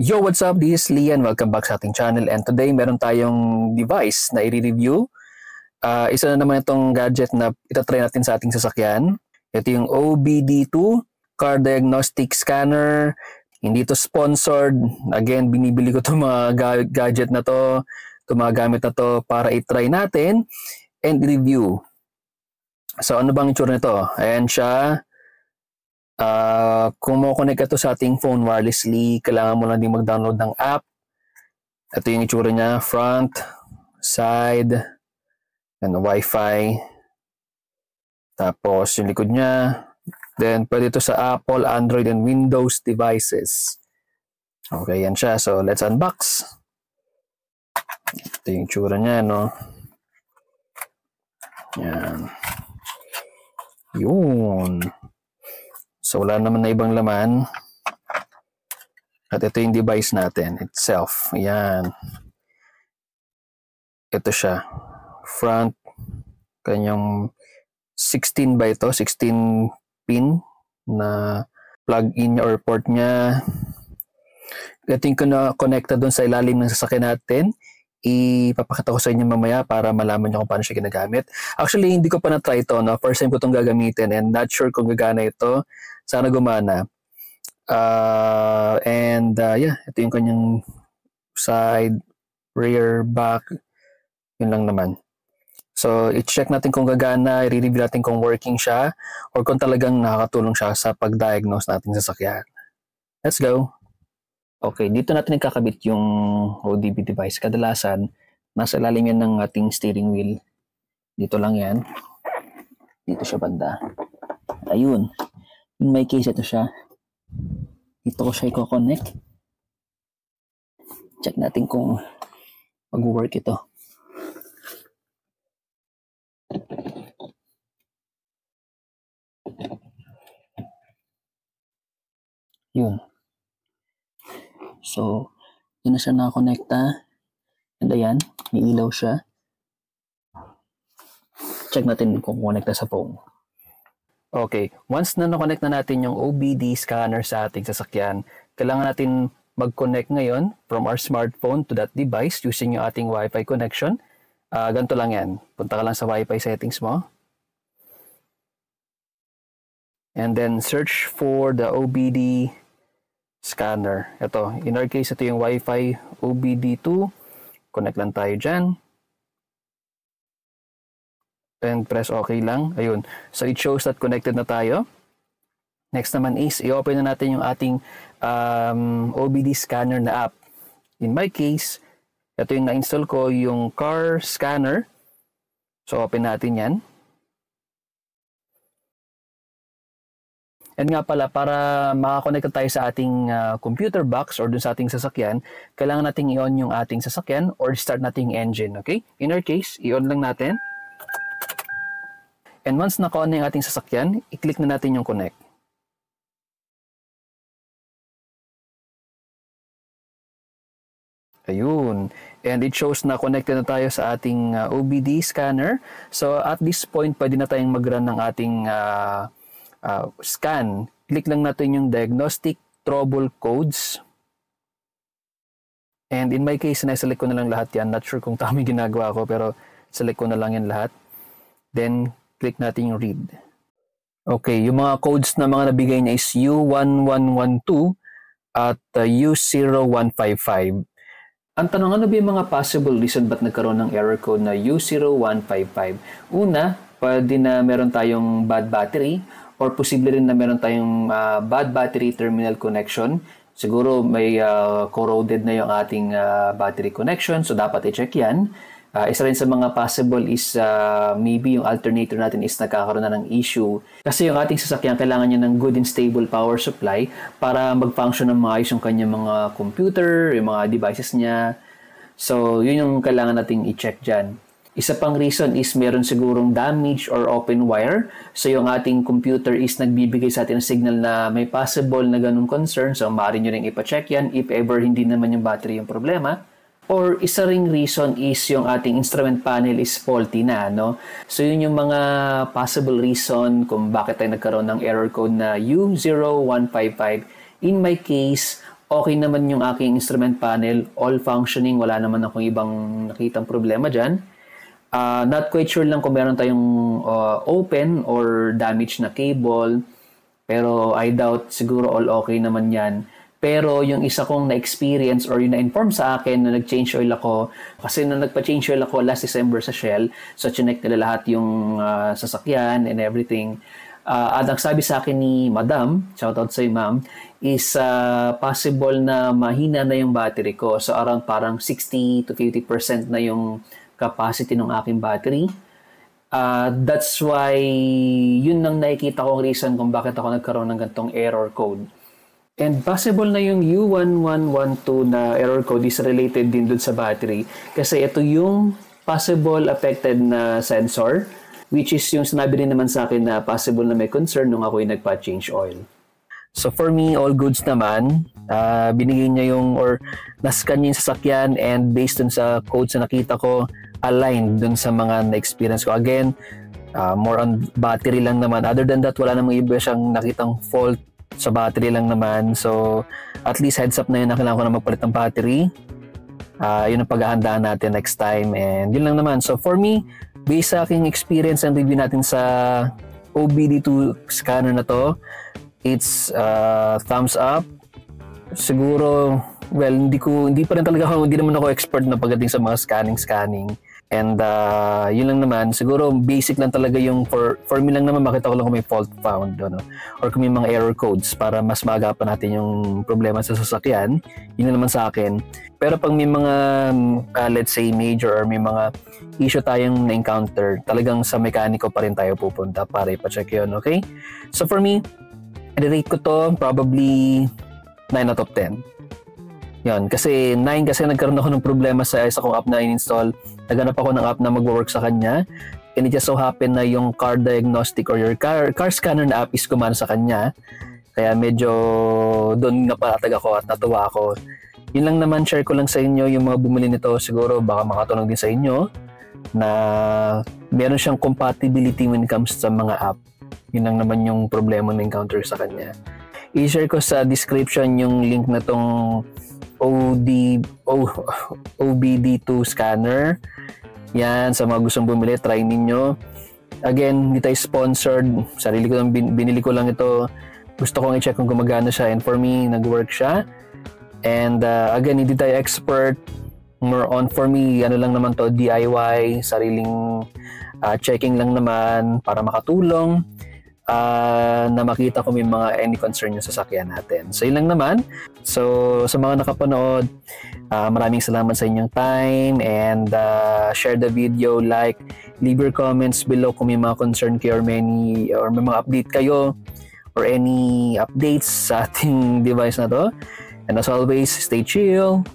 Yo, what's up? This is Lian. Welcome back sa ating channel. And today, meron tayong device na i-review. Isa na naman itong gadget na itatry natin sa ating sasakyan. Ito yung OBD2 Car Diagnostic Scanner. Hindi to sponsored. Again, binibili ko itong mga gadget na to, itong mga gamit na to para i-try natin and review. So, ano bang itsura nito? Ayan siya. Kung mo-connect ka to sa ating phone wirelessly, kailangan mo lang din mag-download ng app. Ito yung itsura niya, front, side, and Wi-Fi. Tapos yung likod niya. Then pwede ito sa Apple, Android, and Windows devices. Okay, yan siya. So let's unbox. Ito yung itsura niya, no? Yan. Yun. So, wala naman na ibang laman. At ito yung device natin itself. Ayan. Ito siya. Front. Kanyang 16 ba ito? 16 pin na plug-in or port niya. Ito yung connected doon sa ilalim ng sasakyan natin. Ipapakita ko sa inyo mamaya para malaman nyo kung paano siya ginagamit. Actually, hindi ko pa na-try ito. No? First time ko itong gagamitin and not sure kung gagana ito. Sana gumana. Yeah, ito yung kanyang side, rear, back. Yun lang naman. So, i-check natin kung gagana, i-review natin kung working siya or kung talagang nakakatulong siya sa pag-diagnose natin sa sasakyan. Let's go! Okay, dito natin nakakabit yung ODB device. Kadalasan, nasa ilalim yan ng ating steering wheel. Dito lang yan. Dito siya banda. Ayun. In my case, ito siya. Dito ko siya i-connect. Check natin kung mag-work ito. Yun. So, yun na siya nakakonekta. And ayan, may ilaw siya. Check natin kung connecta sa phone. Okay, once na na-connect na natin yung OBD scanner sa ating sasakyan, kailangan natin mag-connect ngayon from our smartphone to that device using yung ating Wi-Fi connection. Ganito lang yan. Punta ka lang sa Wi-Fi settings mo. And then search for the OBD scanner. Ito, in our case, ito yung Wi-Fi OBD2. Connect lang tayo dyan. And press OK lang. Ayun. So, it shows that connected na tayo. Next naman is, i-open na natin yung ating OBD scanner na app. In my case, ito yung na-install ko, yung car scanner. So, open natin yan. And nga pala, para makakonect tayo sa ating computer box or dun sa ating sasakyan, kailangan nating i-on yung ating sasakyan or start nating engine. Okay? In our case, i-on lang natin. And once naka-on na yung ating sasakyan, i-click na natin yung connect. Ayun. And it shows na connected na tayo sa ating OBD scanner. So at this point, pwede na tayong mag-run ng ating scan. Click lang natin yung diagnostic trouble codes. And in my case, na-select ko na lang lahat yan. Not sure kung tama yung ginagawa ko, pero select ko na lang yan lahat. Then, click natin yung read. Okay, yung mga codes na mga nabigay niya is U1112 at U0155. Ang tanong, ano ba yung mga possible reason ba't nagkaroon ng error code na U0155? Una, pwede na meron tayong bad battery or posible rin na meron tayong bad battery terminal connection. Siguro may corroded na yung ating battery connection, so dapat i-check yan. Isa rin sa mga possible is maybe yung alternator natin is nagkakaroon na ng issue. Kasi yung ating sasakyan kailangan niya ng good and stable power supply para mag-function ng maayos yung kanyang mga computer, yung mga devices niya. So, yun yung kailangan nating i-check dyan. Isa pang reason is meron sigurong damage or open wire. So, yung ating computer is nagbibigay sa atin ng signal na may possible na ganung concern. So, maaari nyo rin ipa-check yan if ever hindi naman yung battery yung problema. Or isa ring reason is yung ating instrument panel is faulty na, no? So yun yung mga possible reason kung bakit tayo nagkaroon ng error code na U0155. In my case, Okay naman yung aking instrument panel, all functioning, wala naman akong ibang nakitang problema dyan. Not quite sure lang kung meron tayong open or damaged na cable, pero I doubt, siguro all okay naman yan. Pero yung isa kong na-experience or yung na-inform sa akin na nag-change oil ako, kasi nung nagpa-change oil ako last December sa Shell, so chinek nila lahat yung sasakyan and everything. At ang sabi sa akin ni Madam, shoutout sa'yo ma'am, is possible na mahina na yung battery ko. So around parang 60 to 50% na yung capacity ng aking battery. That's why yun ang nakikita kong reason kung bakit ako nagkaroon ng ganitong error code. And possible na yung U1112 na error code is related din dun sa battery kasi ito yung possible affected na sensor, which is yung sinabi rin naman sa akin na possible na may concern nung ako'y nagpa-change oil. So for me, all goods naman. Binigay niya yung or nascan niya yung sasakyan and based dun sa codes na nakita ko, aligned dun sa mga na-experience ko. Again, more on battery lang naman. Other than that, wala namang iba siyang nakitang fault sa battery lang naman. So at least heads up na yun na kailangan ko na magpalit ng battery. Yun ang paghahandaan natin next time and yun lang naman. So for me, based sa aking experience and review natin sa OBD2 scanner na to, it's thumbs up. Siguro, well, hindi pa rin talaga ako, hindi naman ako expert na pagdating sa mga scanning. And yun lang naman, siguro basic lang talaga yung for me lang naman makita ko lang kung may fault found or kung may mga error codes para mas maagapan natin yung problema sa sasakyan. Yun lang naman sa akin. Pero pag may mga let's say major or may mga issue tayong na-encounter, talagang sa mekaniko pa rin tayo pupunta para ipacheck yun, okay? So for me, i-rate ko to probably 9 out of 10. Yun, kasi 9 kasi nagkaroon ako ng problema sa isa kong app na in-install. Naghanap ako ng app na mag-work sa kanya. And it just so happen na yung car diagnostic or your car scanner na app is gumana sa kanya. Kaya medyo doon napalatag ako at natuwa ako. Yun lang naman, share ko lang sa inyo yung mga bumili nito. Siguro baka makatulong din sa inyo na meron siyang compatibility when it comes sa mga app. Yun lang naman yung problema na encounter sa kanya. I-share ko sa description yung link na tong OBD2 scanner. Yan, sa mga gustong bumili, try ninyo. Again, hindi tayo sponsored. Sarili ko lang, binili ko lang ito. Gusto kong i-check kung gumagana siya and for me, nag-work siya. And again, hindi tayo expert. More on for me, ano lang naman to, DIY, sariling checking lang naman para makatulong. Na makita ko may mga any concern yung sasakyan natin. So yun lang naman. So sa mga nakapanood, maraming salamat sa inyong time and share the video, like, leave your comments below kung may mga concern kayo or may mga update kayo or any updates sa ating device na to. And as always, stay chill.